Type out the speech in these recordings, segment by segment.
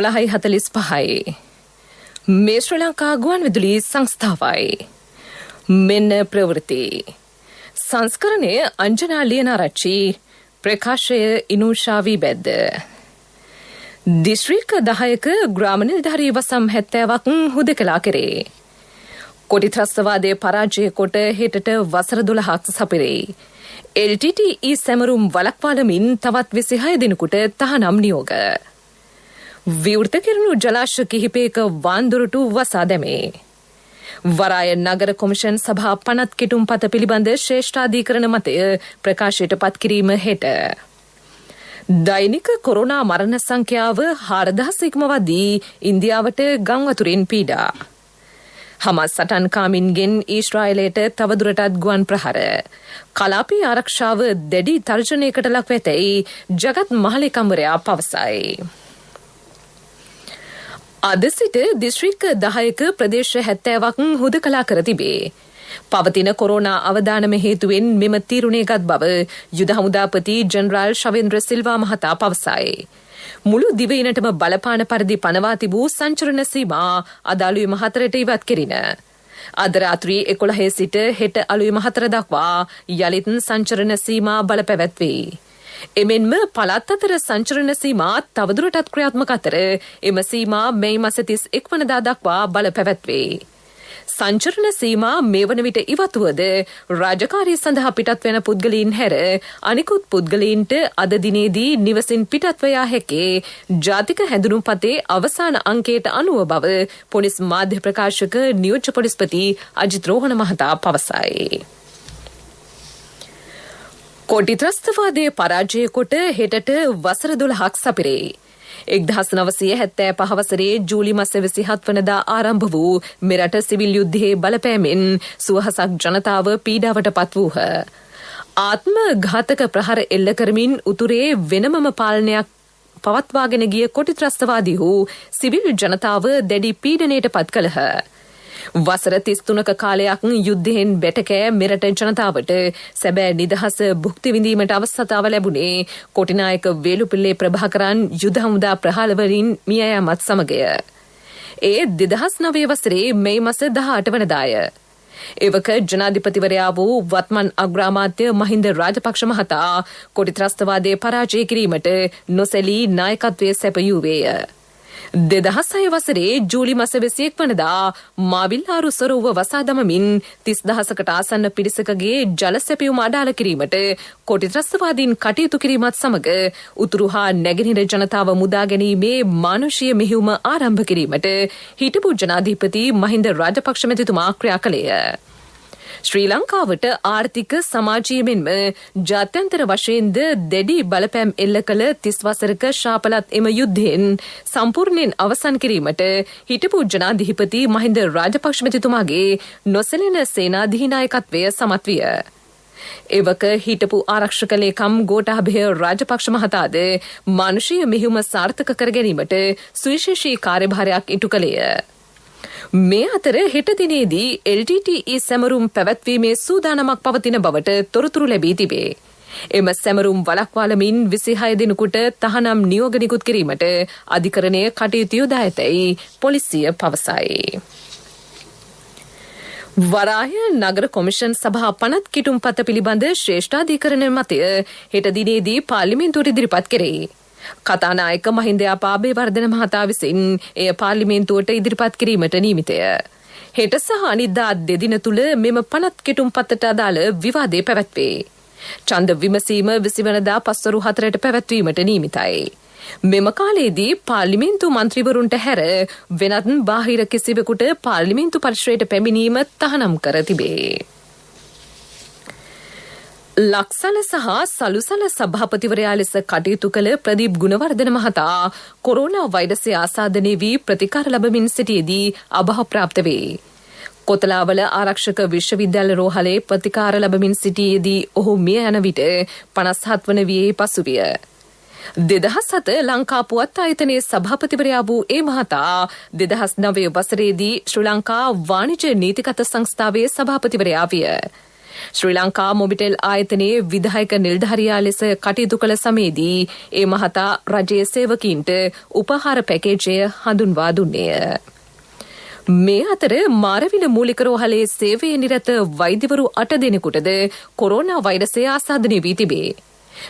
12:45 මේ ශ්‍රී ලංකා ගුවන්විදුලි සංස්ථාවයි. මෙන්න ප්‍රවෘත්ති. සංස්කරණය අංජනා ලියනාරච්චි, ප්‍රකාශය ඉනුෂාවි බෙද්ද. දිස්ත්‍රික්ක 10ක ග්‍රාම නිලධාරී වසම් 70ක් හුදකලා කෙරේ. කොටි ත්‍රස්තවාදයේ පරාජය කොට හෙටට වසර 12ක් සපිරේ. LTTE සැමරුම් වළක්වාලමින් තවත් 26 දිනකට තහනම් නියෝග. විවෘත කිරුණු ජලාශ කිහිපයක වාන්දුරටු වසා දැමේ. වරාය නගර කොමිෂන් සභා 50 කිටුම්පත පිළිබඳ ශ්‍රේෂ්ඨාධිකරණ මතය ප්‍රකාශයට පත් කිරීම හෙට. දෛනික කොරෝනා මරණ සංඛ්‍යාව 4000 ඉක්මවදී ඉන්දියාවට ගංවතුරින් පීඩා. හමාස් සටන්කාමින්ගෙන් ඊශ්‍රායලයට තවදුරටත් ගුවන් ප්‍රහාර. කලාපී ආරක්ෂාව දැඩි තර්ජනයකට ලක් වෙතැයි ජගත් මහලේකම්වරයා පවසයි. අද සිට දිස්ත්‍රික්ක 10ක ප්‍රදේශ 70ක් හුදකලා කර තිබේ. පවතින කොරෝනා අවදානම හේතුවෙන් මෙම තීරණය ගත් බව යුද හමුදාපති ජෙනරාල් ශවේන්ද්‍ර සිල්වා මහතා පවසයි. මුළු දිවයිනටම බලපාන පරිදි පනවා තිබූ සංචරණ සීමා අද අලුයම 4ට ඉවත් කෙරින. අද රාත්‍රී 11 සිට හෙට අලුයම 4 දක්වා යළිත් සංචරණ සීමා බලපැවැත්වේ. එමෙන්ම පළාත් අතර සංචරණ සීමා තවදුරටත් ක්‍රියාත්මක අතර එම සීමා මේ මාස 31 වනදා දක්වා බලපැවැත්වේ. සංචරණ සීමා මේ වන විට ඉවතුවද රාජකාරී සඳහා පිටත් වෙන පුද්ගලයන් හැර අනිකුත් පුද්ගලයන්ට අද දිනේදී නිවසින් පිටත්ව යා හැකේ ජාතික හැඳුනුම්පතේ අවසාන අංකයට අනුව බව පොලිස් මාධ්‍ය ප්‍රකාශක නියෝජ්‍ය පොලිස්පති අජිත් රෝහණ මහතා පවසයි. කොටි ත්‍රස්තවාදයේ පරාජය කොට හෙටට වසර 12ක් සපිරේ. 1975 වසරේ ජූලි මාස 27 වනදා ආරම්භ වූ මෙරට සිවිල් යුද්ධයේ බලපෑමෙන් සුවහසක් ජනතාව පීඩාවට පත් වූහ. ආත්ම ඝාතක ප්‍රහාර එල්ල කරමින් උතුරේ වෙනමම පාලනයක් පවත්වාගෙන ගිය කොටි ත්‍රස්තවාදීහු සිවිල් ජනතාව දැඩි පීඩනයට පත් කළහ. වසර 33ක කාලයක් යුද්ධයෙන් බැටකෑ මෙරට ජනතාවට සැබෑ නිදහස භුක්ති විඳීමට අවස්ථාව ලැබුණේ කොටිනායක වේලුපිල්ලේ ප්‍රභාකරන් යුද හමුදා ප්‍රහාරවලින් මිය යාමත් සමගය. ඒ 2009 වසරේ මේ මාස 18 වනදාය. එවක ජනාධිපතිවරයා වූ වත්මන් අග්‍රාමාත්‍ය මහින්ද රාජපක්ෂ මහතා කොටි ත්‍රස්තවාදයේ පරාජය කිරීමට නොසැලී නායකත්වයේ සැපයුවේය. 2006 වසරේ ජූලි මාස 21 වනදා මාවිල්ලාරු සරෝව වසා දමමින් 30000කට ආසන්න පිරිසකගේ ජල සැපයුම අඩාල කිරීමට කොටි ත්‍රස්තවාදීන් කටයුතු කිරීමත් සමග උතුරු හා නැගෙනහිර ජනතාව මුදා ගැනීමේ මානුෂීය මෙහෙයුම ආරම්භ කිරීමට හිටපු ජනාධිපති මහින්ද රාජපක්ෂ මැතිතුමා ක්‍රියා කළේය. ශ්‍රී ලංකාවට ආර්ථික සමාජීය මෙන්ම ජාත්‍යන්තර වශයෙන්ද දැඩි බලපෑම් එල්ල කළ 30 වසරක ශාපලත් එම යුද්ධයෙන් සම්පූර්ණයෙන් අවසන් කිරීමට හිටපු ජනාධිපති මහින්ද රාජපක්ෂ මැතිතුමාගේ නොසැලෙන සේනාධිනායකත්වය සමත් විය. එවක හිටපු ආරක්ෂක ලේකම් ගෝඨාභය රාජපක්ෂ මහතාද මානුෂීය මෙහෙයුම සාර්ථක කර ගැනීමට සුවිශේෂී කාර්යභාරයක් ඉටු කළේය. මේ අතර හෙට දිනේදී LTTE සැමරුම් පැවැත්වීමේ සූදානමක් පවතින බවට තොරතුරු ලැබී තිබේ. එම සැමරුම් වළක්වාලමින් 26 දිනකට තහනම් නියෝග නිකුත් කිරීමට අධිකරණය කටයුතු යොදා ඇතැයි පොලිසිය පවසයි. වරාය නගර කොමිෂන් සභා 50 කිටුම්පත පිළිබඳ ශ්‍රේෂ්ඨාධිකරණ මතය හෙට දිනේදී පාර්ලිමේන්තුවට ඉදිරිපත් කෙරේ. කතානායක මහින්ද අබේවර්ධන මහතා විසින් එය පාර්ලිමේන්තුවට ඉදිරිපත් කිරීමට නියමිතය. හෙට සහ අනිද්දා දෙදින තුල මෙම 50 කිටුම්පතට අදාළ විවාදය පැවැත්වේ. ඡන්ද විමසීම 20 වෙනිදා පස්වරු 4ට පැවැත්වීමට නියමිතයි. මෙම කාලයේදී පාර්ලිමේන්තු මන්ත්‍රීවරුන්ට හැර වෙනත් බාහිර කිසිවෙකුට පාර්ලිමේන්තු පරිශ්‍රයට පැමිණීම තහනම් කර තිබේ. ලක්සල සහ සලුසල සභාපතිවරයා ලෙස කටයුතු කළ ප්‍රදීප් ගුණවර්ධන මහතා කොරෝනා වෛරසය ආසාදනය වී ප්‍රතිකාර ලැබමින් සිටියේදී අභාව ප්‍රාප්ත වේ. කොතලාවල ආරක්ෂක විශ්වවිද්‍යාල රෝහලේ ප්‍රතිකාර ලැබමින් සිටියේදී ඔහු මිය යන විට 57 වන වියේ පසුවිය. 2007 ලංකා පුවත් ආයතනයේ සභාපතිවරයා වූ ඒ මහතා 2009 වසරේදී ශ්‍රී ලංකා වාණිජ්‍ය නීතිගත සංස්ථාවේ සභාපතිවරයා විය. ශ්‍රී ලංකා මොබිටෙල් ආයතනයේ විධායක නිලධාරියා ලෙස කටයුතු කළ සමයේදී ඒ මහතා රජයේ සේවකීන්ට උපහාර පැකේජය හඳුන්වා දුන්නේය. මේ අතර මාරවිල මූලික රෝහලේ සේවයේ නිරත වෛද්‍යවරු 8 දෙනෙකුටද කොරෝනා වෛරසය ආසාදනය වී තිබේ.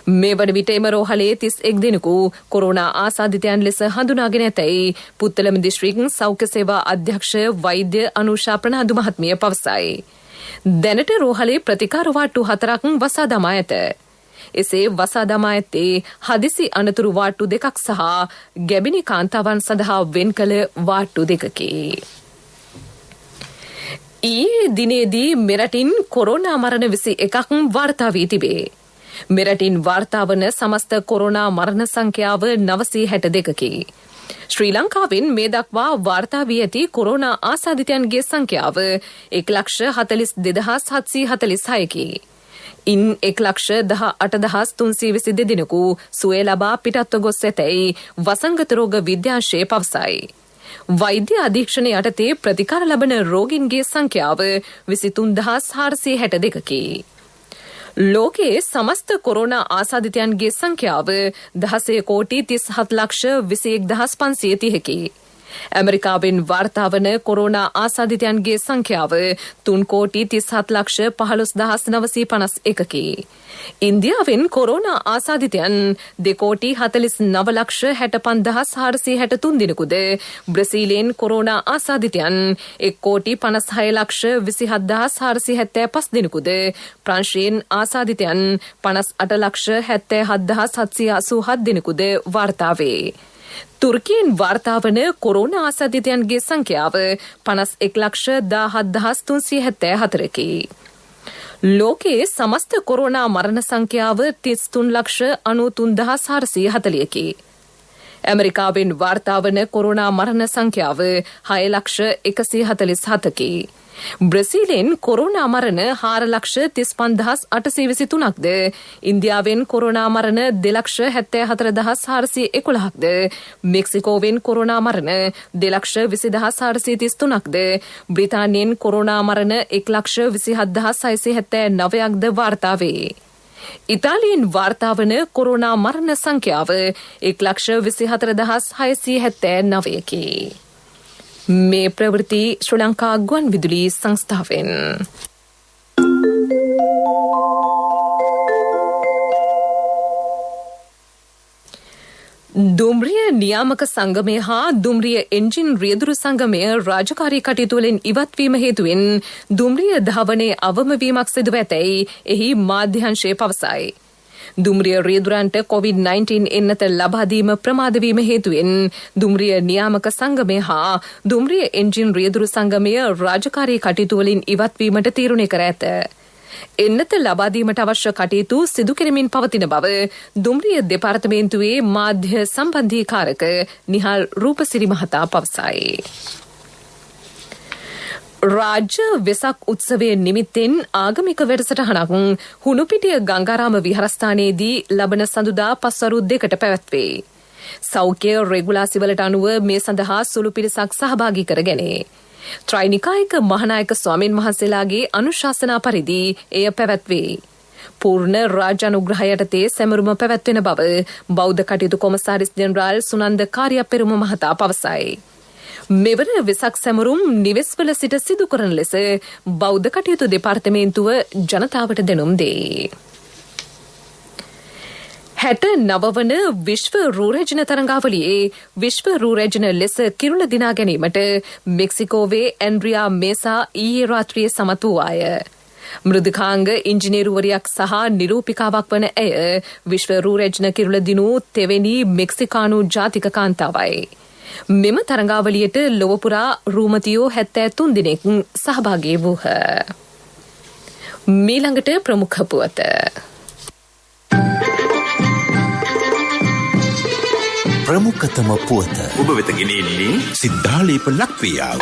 මේ වන විට එම රෝහලේ 31 දෙනෙකු කොරෝනා ආසාදිතයන් ලෙස හඳුනාගෙන ඇතැයි පුත්තලම දිස්ත්‍රික් සෞඛ්‍ය සේවා අධ්‍යක්ෂ වෛද්‍ය අනුෂා ප්‍රනාන්දු මහත්මිය පවසයි. දැනට රෝහලේ ප්‍රතිකාර වාට්ටු 4ක් වසා දමා ඇත. එසේ වසා දමා ඇත්තේ හදිසි අනතුරු වාට්ටු 2ක් සහ ගැබිණි කාන්තාවන් සඳහා වෙන් කළ වාට්ටු 2කි. ඊයේ දිනේදී මෙරටින් කොරෝනා මරණ 21ක් වාර්තා වී තිබේ. මෙරටින් වාර්තා වන සමස්ත කොරෝනා මරණ සංඛ්‍යාව 962කි. ශ්‍රී ලංකාවෙන් මේ දක්වා වාර්තා වී ඇති කොරෝනා ආසාදිතයන්ගේ සංඛ්‍යාව 1,42,746කි. ඉන් 1,18,322 දෙනෙකු සුවය ලබා පිටත්ව ගොස් ඇතැයි වසංගත රෝග විද්‍යාංශය පවසයි. වෛද්‍ය අධීක්ෂණ යටතේ ප්‍රතිකාර ලබන රෝගීන්ගේ සංඛ්‍යාව 23,462කි. ලෝකයේ සමස්ත කොරෝනා ආසාදිතයන්ගේ සංඛ්‍යාව 16,37,21,530කි. ඇමරිකාවෙන් වාර්තා වන කොරෝනා ආසාදිතයන්ගේ සංඛ්‍යාව 3,37,15,951කි. ඉන්දියාවෙන් කොරෝනා ආසාදිතයන් 2,49,65,463 දෙනෙකුද, බ්‍රසීලයෙන් කොරෝනා ආසාදිතයන් 1,56,27,475 දෙනෙකුද, ප්‍රංශයෙන් ආසාදිතයන් 58,77,787 දෙනෙකුද වාර්තා වේ. තුර්කියෙන් වාර්තා වන කොරෝනා ආසාදිතයන්ගේ සංඛ්‍යාව 51,17,374කි. ලෝකයේ සමස්ත කොරෝනා මරණ සංඛ්‍යාව 33,93,440කි. ඇමරිකාවෙන් වාර්තා වන කොරෝනා මරණ සංඛ්‍යාව 6,147කි. බ්‍රසීලෙන් කොරෝනා මරණ 4,35,823ක්ද, ඉන්දියාවෙන් කොරෝනා මරණ 2,74,411ක්ද, මෙක්සිකෝවෙන් කොරෝනා මරණ 2,20,433ක්ද, බ්‍රිතාන්‍යයෙන් කොරෝනා මරණ 1,27,679ක්ද වාර්තා වේ. ඉතාලියෙන් වාර්තා වන කොරෝනා මරණ සංඛ්‍යාව 1,24,679කි. මේ ප්‍රවෘත්ති ශ්‍රී ලංකා ගුවන් විදුලි සංස්ථාවෙන්. දුම්රිය නියාමක සංගමය හා දුම්රිය එන්ජින් රියදුරු සංගමය රාජකාරී කටයුතු වලින් ඉවත්වීම හේතුවෙන් දුම්රිය ධාවනයේ අවමවීමක් සිදුව ඇතැයි එහි මාධ්‍යංශය පවසයි. දුම්රිය රියදුරන්ට COVID-19 එන්නත ලබාදීම ප්‍රමාදවීම හේතුවෙන් දුම්රිය නියාමක සංගමය හා දුම්රිය එන්ජින් රියදුරු සංගමය රාජකාරී කටයුතු වලින් ඉවත්වීමට තීරණය කර ඇත. එන්නත ලබාදීමට අවශ්‍ය කටයුතු සිදු කෙරෙමින් පවතින බව දුම්රිය දෙපාර්තමේන්තුවේ මාධ්‍ය සම්බන්ධීකාරක නිහල් රූපසිරි මහතා පවසයි. රාජ්‍ය වෙසක් උත්සවය නිමිත්තෙන් ආගමික වැඩසටහනක් හුණුපිටිය ගංගාරාම විහාරස්ථානයේදී ලබන සඳුදා පස්වරු 2කට පැවැත්වේ. සෞඛ්‍ය රෙගුලාසිවලට අනුව මේ සඳහා සුළු පිරිසක් සහභාගී කරගෙනේ. ත්‍රිනිකායක මහානායක ස්වාමීන් වහන්සේලාගේ අනුශාසනා පරිදි එය පැවැත්වේ. පූර්ණ රාජ්‍ය අනුග්‍රහය යටතේ සැමරුම පැවැත්වෙන බව බෞද්ධ කටයුතු කොමසාරිස් ජෙනරාල් සුනන්ද කාර්යපෙරුම මහතා පවසයි. මෙවර වෙසක් සැමරුම් නිවෙස්වල සිට සිදු කරන ලෙස බෞද්ධ කටයුතු දෙපාර්තමේන්තුව ජනතාවට දැනුම් දෙයි. 69 වන විශ්ව රූරැජන තරඟාවලියේ විශ්ව රූරැජන ලෙස කිරුළ දිනා ගැනීමට මෙක්සිකෝවේ ඇන්ඩ්‍රියා මේසා ඊයේ රාත්‍රියේ සමත් වූවාය. මෘදුකාංග ඉංජිනේරුවරියක් සහ නිරූපිකාවක් වන ඇය විශ්ව රූරැජන කිරුළ දිනූ තෙවැනි මෙක්සිකානු ජාතික කාන්තාවයි. මෙම තරඟාවලියට ලොවපුරා රූමතියෝ 73 දෙනෙක් සහභාගී වූහ. මීළඟට ප්‍රමුඛ පුවත. ප්‍රමුඛතම පුවත ඔබ වෙත ගෙනෙන්නේ සිද්ධාලේප ලක්‍රියාව.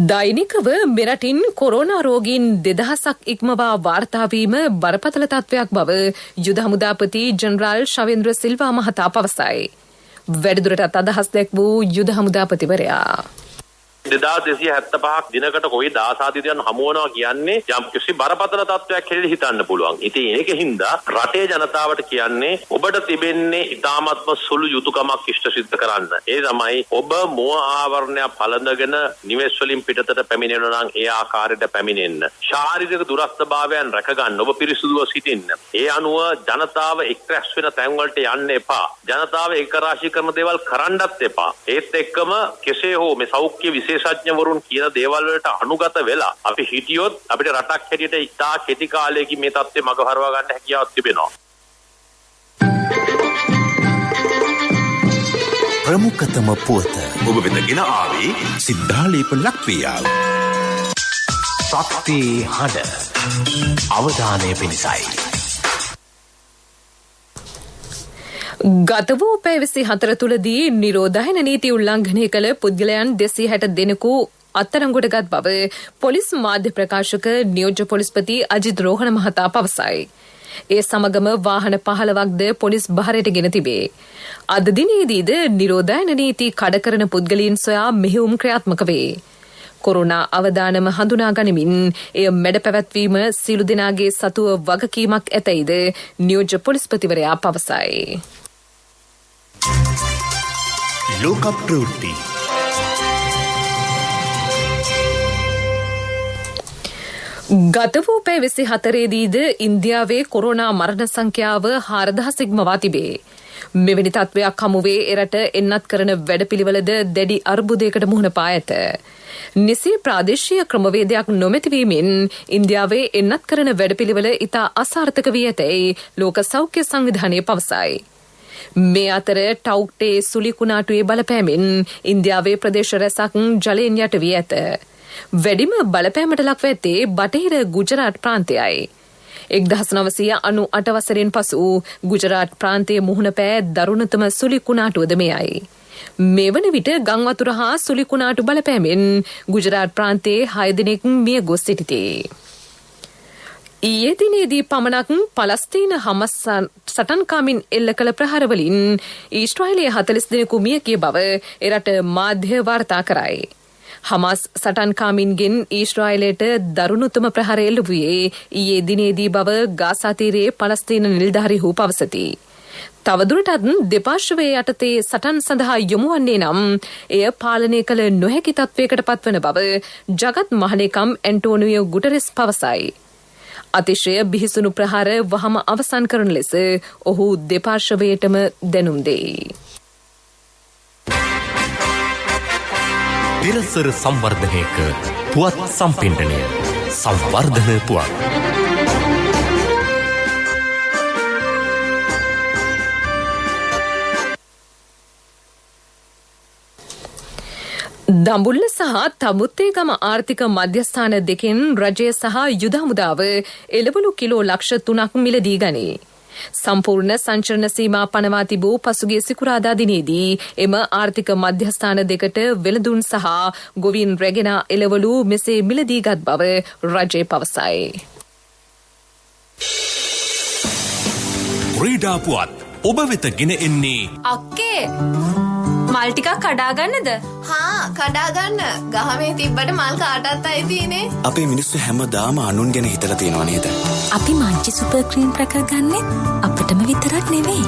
දෛනිකව මෙරටින් කොරෝනා රෝගීන් 2000ක් ඉක්මවා වාර්තා වීම බරපතල තත්ත්වයක් බව යුද හමුදාපති ජෙනරාල් ශවේන්ද්‍ර සිල්වා මහතා පවසයි. වැඩිදුරටත් අදහස් දැක් වූ යුද හමුදාපතිවරයා 2275ක් දිනකට කොයි 17 දිනයන් හමු වෙනවා කියන්නේ යම් කිසි බරපතල තත්ත්වයක් කියලා හිතන්න පුළුවන්. ඉතින් ඒකෙන්ද රටේ ජනතාවට කියන්නේ ඔබට තිබෙන්නේ ඉතාමත්ම සුළු යුතුයකමක් ඉෂ්ට සිද්ධ කරන්න. ඒ තමයි ඔබ මුව ආවරණය පළඳගෙන නිවෙස් වලින් පිටතට පැමිණෙනවා නම් ඒ ආකාරයට පැමිණෙන්න. ශාරීරික දුරස්ථභාවයන් රැක ගන්න. ඔබ පිරිසුදුව සිටින්න. ඒ අනුව ජනතාව එක්රැස් වෙන තැන් වලට යන්න එපා. ජනතාව ඒකරාශී කරන දේවල් කරන්නත් එපා. ඒත් එක්කම කෙසේ හෝ මේ සෞඛ්‍ය විශේෂඥවරුන් කියන දේවල් වලට අනුගත වෙලා අපි හිටියොත් අපිට රටක් හැටියට ඉතා කෙටි කාලයකින් මේ තත්ත්වය මගහරවා ගන්න හැකියාවක් තිබෙනවා. ප්‍රමුඛතම පුවත ඔබ වෙත ගෙන ආවේ සිද්ධාලේප ලක්වියාව. ශක්ති හඬ අවධානය පිණිසයි. ගත වූ පැය 24 තුලදී නිරෝධායන නීති උල්ලංඝනය කළ පුද්ගලයන් 260 දෙනෙකු අත්අඩංගුවටගත් බව පොලිස් මාධ්‍ය ප්‍රකාශක නියෝජ්‍ය පොලිස්පති අජිත් රෝහණ මහතා පවසයි. ඒ සමගම වාහන 15ක්ද පොලිස් භාරයට ගෙන තිබේ. අද දිනේදීද නිරෝධායන නීති කඩ කරන පුද්ගලයන් සොයා මෙහෙයුම් ක්‍රියාත්මක වේ. කොරෝනා අවදානම හඳුනා ගනිමින් එය මැඩ පැවැත්වීම සියලු දෙනාගේ සතුව වගකීමක් ඇතැයිද නියෝජ්‍ය පොලිස්පතිවරයා පවසයි. ලෝක ප්‍රවෘත්ති ගත වූ පැය 24 ඉන්දියාවේ කොරෝනා මරණ සංඛ්‍යාව 4000 ඉක්මවා තිබේ. මෙවැනි තත්ත්වයක් හමුවේ එරට එන්නත් කරන වැඩපිළිවෙලද දැඩි අර්බුදයකට මුහුණ පා ඇත. නිසි ප්‍රාදේශීය ක්‍රමවේදයක් නොමැතිවීමෙන් ඉන්දියාවේ එන්නත් කරන වැඩපිළිවෙල ඉතා අසාර්ථක වී ඇතැයි ලෝක සෞඛ්‍ය සංවිධානය පවසයි. මේ අතර ටවුක්ටේ සුලිකුණාටුවේ බලපෑමෙන් ඉන්දියාවේ ප්‍රදේශ රැසක් ජලයෙන් යට වී ඇත. වැඩිම බලපෑමට ලක්ව ඇත්තේ බටහිර ගුජරාට් ප්‍රාන්තයයි. 1998 වසරෙන් පසු ගුජරාට් ප්‍රාන්තයේ මුහුණ පෑ දරුණතම සුලිකුණාටුවද මෙයයි. මේ වන විට ගංවතුර හා සුලිකුණාටු බලපෑමෙන් ගුජරාට් ප්‍රාන්තයේ 6 දෙනෙක් මිය ගොස් සිටිති. ඊයේ දිනේදී පමණක් පලස්තීන හමස් සටන්කාමින් එල්ල කළ ප්‍රහාරවලින් ඊශ්‍රායලයේ 40 දෙනෙකු මිය ගිය බව එරට මාධ්‍ය වාර්තා කරයි. හමස් සටන්කාමින්ගෙන් ඊශ්‍රායලයට දරුණුතම ප්‍රහාර එල්ල වූයේ ඊයේ දිනේදී බව ගාසා තීරයේ පලස්තීන නිලධාරීහු පවසති. තවදුරටත් දෙපාර්ශ්වයේ යටතේ සටන් සඳහා යොමු වන්නේ නම් එය පාලනය කළ නොහැකි තත්වයකට පත්වන බව ජගත් මහලේකම් ඇන්ටෝනියෝ ගුටරෙස් පවසයි. අතිශය බිහිසුණු ප්‍රහාර වහම අවසන් කරන ලෙස ඔහු දෙපාර්ශ්වයටම දැනුම් දෙයි. තිරසර සංවර්ධනයක පුවත් සම්පින්ඩනය සංවර්ධන පුවත්. දඹුල්ල සහ තමුත්තේගම ආර්ථික මධ්‍යස්ථාන දෙකෙන් රජය සහ යුද හමුදාව එළවලු කිලෝ ලක්ෂ 3ක් මිලදී ගනී. සම්පූර්ණ සංචරණ සීමා පනවා තිබූ පසුගිය සිකුරාදා දිනේදී එම ආර්ථික මධ්‍යස්ථාන දෙකට වෙළඳුන් සහ ගොවීන් රැගෙන එළවලු මෙසේ මිලදීගත් බව රජය පවසයි. ක්‍රීඩා පුවත් ඔබ වෙත ගෙන එන්නේ අක්කේ මල් ටිකක් කඩාගන්නද? හා කඩාගන්න. ගහමේ තිබ්බට මල් කාටත් අයිතිනේ. අපේ මිනිස්සු හැමදාම අනුන් ගැන හිතලා තියෙනවා නේද? අපි මංචි සුපර් ක්‍රීම් රැක ගන්නෙ අපිටම විතරක් නෙවෙයි.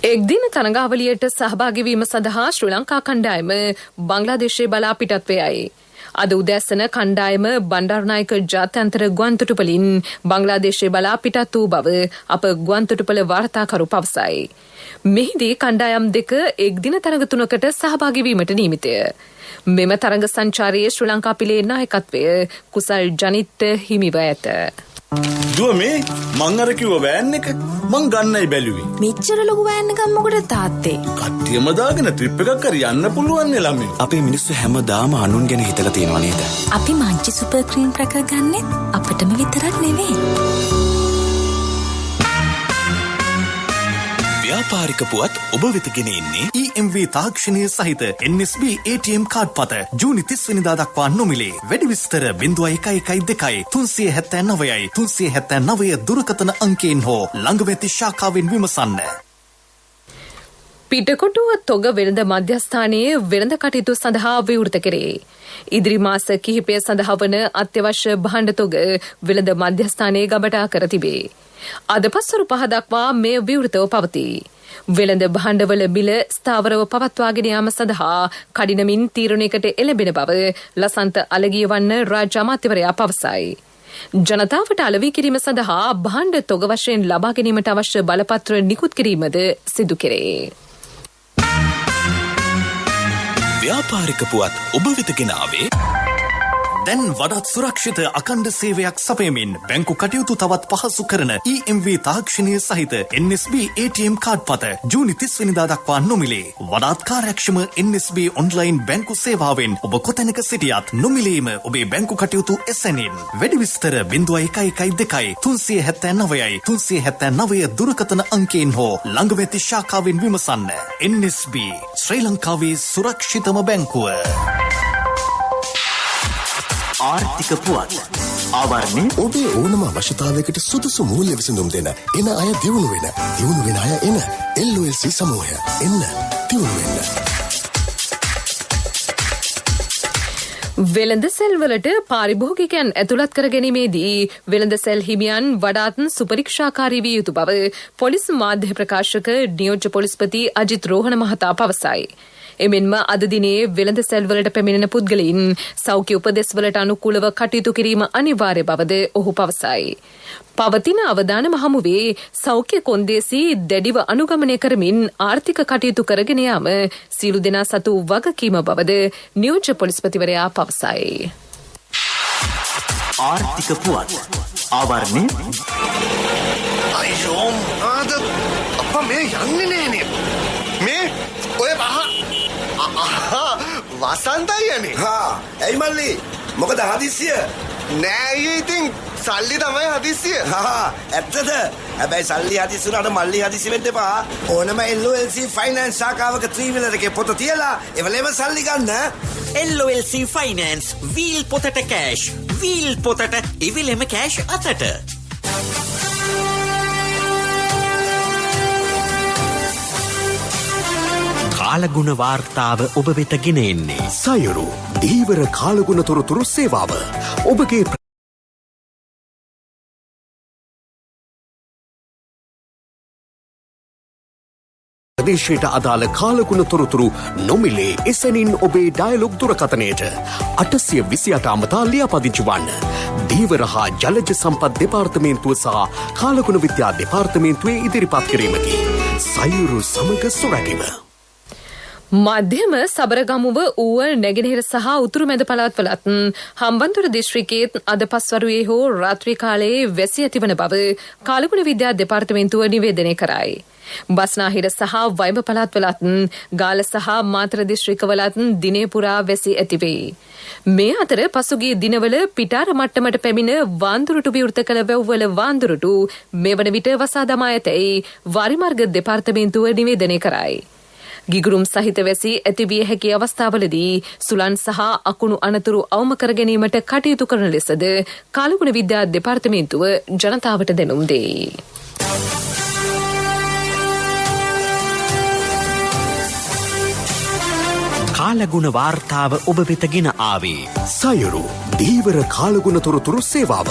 එක්දින තරඟාවලියට සහභාගී වීම සඳහා ශ්‍රී ලංකා කණ්ඩායම බංග්ලාදේශයේ බලා පිටත් වේයි. අද උදැසන කණ්ඩායම බණ්ඩාරනායක ජාත්‍යන්තර ගුවන්තොටුපලින් බංග්ලාදේශයේ බලා පිටත් වූ බව අප ගුවන්තොටුපළ වාර්තාකරු පවසයි. මෙහිදී කණ්ඩායම් දෙක එක්දින තරඟ 3කට සහභාගී වීමට නියමිතය. මෙම තරඟ සංචාරයේ ශ්‍රී ලංකා පිලේ නායකත්වය කුසල් ජනිත් හිමිව ඇත. දුව මේ මං අර කිව්ව වෑන් එක මං ගන්නයි බැලුවේ. මෙච්චර ලොකු වෑන් එකක් මොකටද තාත්තේ? කට්ටියම දාගෙන ට්‍රිප් එකක් හරි යන්න පුළුවන් නේ ළමයි. අපේ මිනිස්සු හැමදාම අනුන් ගැන හිතලා තියෙනවා නේද? අපි මංචි සුපර් ක්‍රීම් රැක ගන්නෙ අපිටම විතරක් නෙවෙයි. ව්‍යාපාරික පුවත් ඔබ වෙත ගෙන එන්නේ EMV තාක්ෂණය සහිත NSB ATM කාඩ් පත ජූනි 30 වෙනිදා දක්වා නොමිලේ. වැඩි විස්තර 0112 379 379 දුරකථන අංකයෙන් හෝ ළඟ වෙති ශාඛාවෙන් විමසන්න. පිටකොටුව තොග වෙළඳ මධ්‍යස්ථානයේ වෙළඳ කටයුතු සඳහා විවෘත කෙරේ. ඉදිරි මාස කිහිපය සඳහා වන අත්‍යවශ්‍ය භාණ්ඩ තොග වෙළඳ මධ්‍යස්ථානයේ ගබඩා කර තිබේ. අද පස්වරු 5 දක්වා මෙය විවෘතව පවතී. වෙළඳ භාණ්ඩවල මිල ස්ථාවරව පවත්වාගෙන යාම සඳහා කඩිනමින් තීරණයකට එළඹෙන බව ලසන්ත අලගියවන්න රාජ්‍ය අමාත්‍යවරයා පවසයි. ජනතාවට අලෙවි කිරීම සඳහා භාණ්ඩ තොග වශයෙන් ලබා ගැනීමට අවශ්‍ය බලපත්‍ර නිකුත් කිරීමද සිදු කෙරේ. ව්‍යාපාරික පුවත් ඔබ වෙත ගෙනාවේ දැන් වඩාත් සුරක්ෂිත අකණ්ඩ සේවයක් සපයමින් බැංකු කටයුතු තවත් පහසු කරන EMV තාක්ෂණය සහිත NSB ATM කාඩ් පත ජූනි 30 වෙනිදා දක්වා නොමිලේ. වඩාත් කාර්යක්ෂම NSB ඔන්ලයින් බැංකු සේවාවෙන් ඔබ කොතැනක සිටියත් නොමිලේම ඔබේ බැංකු කටයුතු එසැනින්. වැඩි විස්තර 0112 379 379 දුරකථන අංකයෙන් හෝ ළඟම ඇති ශාඛාවෙන් විමසන්න. NSB ශ්‍රී ලංකාවේ සුරක්ෂිතම බැංකුව. ආර්ථික පුවත් ආවරණය ඔබේ ඕනම අවශ්‍යතාවයකට සුදුසු මූල්‍ය විසඳුම් දෙන එන අය දියුණු වෙන අය එන LOLC සමූහය එන්න දියුණු වෙන්න. වෙළඳ සෙල් වලට පාරිභෝගිකයන් ඇතුළත් කර ගැනීමේදී වෙළඳ සෙල් හිමියන් වඩාත් සුපරීක්ෂාකාරී විය යුතු බව පොලිස් මාධ්‍ය ප්‍රකාශක නියෝජ්‍ය පොලිස්පති අජිත් රෝහණ මහතා පවසයි. එමෙන්ම අද දිනේ වෙළඳ සෙල් වලට පැමිණෙන පුද්ගලයින් සෞඛ්‍ය උපදෙස් වලට අනුකූලව කටයුතු කිරීම අනිවාර්ය බවද ඔහු පවසයි. පවතින අවදානම හමුවේ සෞඛ්‍ය කොන්දේසි දැඩිව අනුගමනය කරමින් ආර්ථික කටයුතු කරගෙන යාම සියලු දෙනා සතු වගකීම බවද නියෝජ්‍ය පොලිස්පතිවරයා පවසයි. ආර්ථික පුවත් ආවරණය අයියෝ ආද අප්පා මේ යන්නේ නෑනේ. මේ ඔය වසන්තයි යන්නේ. ඇයි මල්ලි මොකද හදිස්සිය? නෑ ඉතින් සල්ලි තමයි හදිස්සිය. ඇත්තද? හැබැයි සල්ලි හදිස්සි උනාට මල්ලි හදිස්සි වෙන්න එපා. ඕනම LOLC ෆයිනෑන්ස් ශාඛාවක ත්‍රිවිලර් එකේ පොත තියලා එවලේම සල්ලි ගන්න. LOLC ෆයිනෑන්ස් වීල් පොතට කෑෂ් වීල් පොතට ඉවිලෙම කෑෂ් අතට. කාලගුණ වාර්තාව ඔබ වෙත ගෙන එන්නේ සයුරු දීවර කාලගුණ තොරතුරු සේවාව ඔබගේ ප්‍රදේශයට අදාළ කාලගුණ තොරතුරු නොමිලේ එසැනින් ඔබේ ඩයලොග් දුරකථනයට 828 අමතා ලියාපදිංචි වන්න. දීවර හා ජලජ සම්පත් දෙපාර්තමේන්තුව සහ කාලගුණ විද්‍යා දෙපාර්තමේන්තුවේ ඉදිරිපත් කිරීමකි. සයුරු සමග සොරැකීම. මධ්‍යම සබරගමුව ඌව නැගෙනහිර සහ උතුරු මැද පළාත්වලත් හම්බන්තොට දිස්ත්‍රික්කයේත් අද පස්වරුවේ හෝ රාත්‍රී කාලයේ වැසි ඇතිවන බව කාලගුණ විද්‍යා දෙපාර්තමේන්තුව නිවේදනය කරයි. බස්නාහිර සහ වයිඹ පළාත්වලත් ගාල සහ මාතර දිස්ත්‍රික්කවලත් දිනේ පුරා වැසි ඇතිවේ. මේ අතර පසුගිය දිනවල පිටාර මට්ටමට පැමිණ වාන්දුරුටු විවෘත කළ වැව්වල වාන්දුරුටු මෙවන විට වසා දමා ඇතැයි වාරිමාර්ග දෙපාර්තමේන්තුව නිවේදනය කරයි. ගිගුරුම් සහිත වැසි ඇතිවිය හැකි අවස්ථාවලදී සුලන් සහ අකුණු අනතුරු අවම කර ගැනීමට කටයුතු කරන ලෙසද කාලගුණ විද්‍යා දෙපාර්තමේන්තුව ජනතාවට දැනුම් දෙයි. කාලගුණ වාර්තාව ඔබ වෙත ගෙන ආවේ සයුරු දීවර කාලගුණ තොරතුරු සේවාව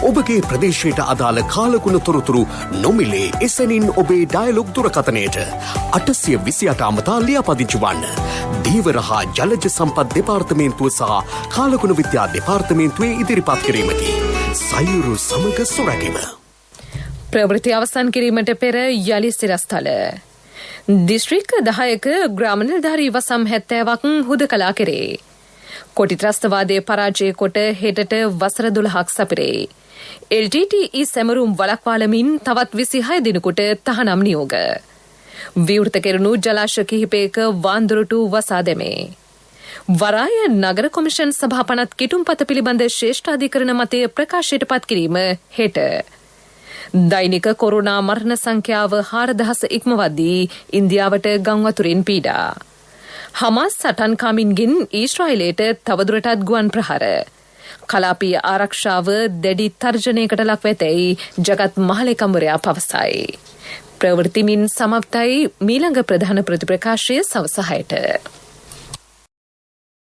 ඔබගේ ප්‍රදේශයට අදාළ කාලගුණ තොරතුරු නොමිලේ එසැනින් ඔබේ ඩයලොග් දුරකථනයට 828 අමතා ලියාපදිංචි වන්න. දීවර හා ජලජ සම්පත් දෙපාර්තමේන්තුව සහ කාලගුණ විද්‍යා දෙපාර්තමේන්තුවේ ඉදිරිපත් කිරීමකි. සයුරු සමග සොරැකීම. ප්‍රවෘත්ති අවසන් කිරීමට පෙර යලි සිරස්තල දිස්ත්‍රික්ක 10ක ග්‍රාම නිලධාරී වසම් 70ක් හුදකලා කෙරේ. කොටි ත්‍රස්තවාදයේ පරාජය කොට හෙටට වසර 12ක් සපිරේ. LTTE සැමරුම් වළක්වාලමින් තවත් 26 දිනකට තහනම් නියෝග. විවෘත කෙරුණු ජලාශ කිහිපයක වාන්දුරුටු වසා දැමේ. වරාය නගර කොමිෂන් සභාපනත් කිටුම්පත පිළිබඳ ශ්‍රේෂ්ඨාධිකරණ මතය ප්‍රකාශයට පත් කිරීම හෙට. දෛනික කොරුණා මරණ සංඛ්‍යාව 4000 ඉක්මවද්දී ඉන්දියාවට ගංවතුරින් පීඩා. හමාස් සටන්කාමින්ගෙන් ඊශ්‍රායලයට තවදුරටත් ගුවන් ප්‍රහාර. කලාපීය ආරක්ෂාව දැඩි තර්ජනයකට ලක් වෙතැයි ජගත් මහලේකම්වරයා පවසයි. ප්‍රවෘත්තිමින් සමප්තයි මීළඟ ප්‍රධාන ප්‍රතිප්‍රකාශය සවස 6ට.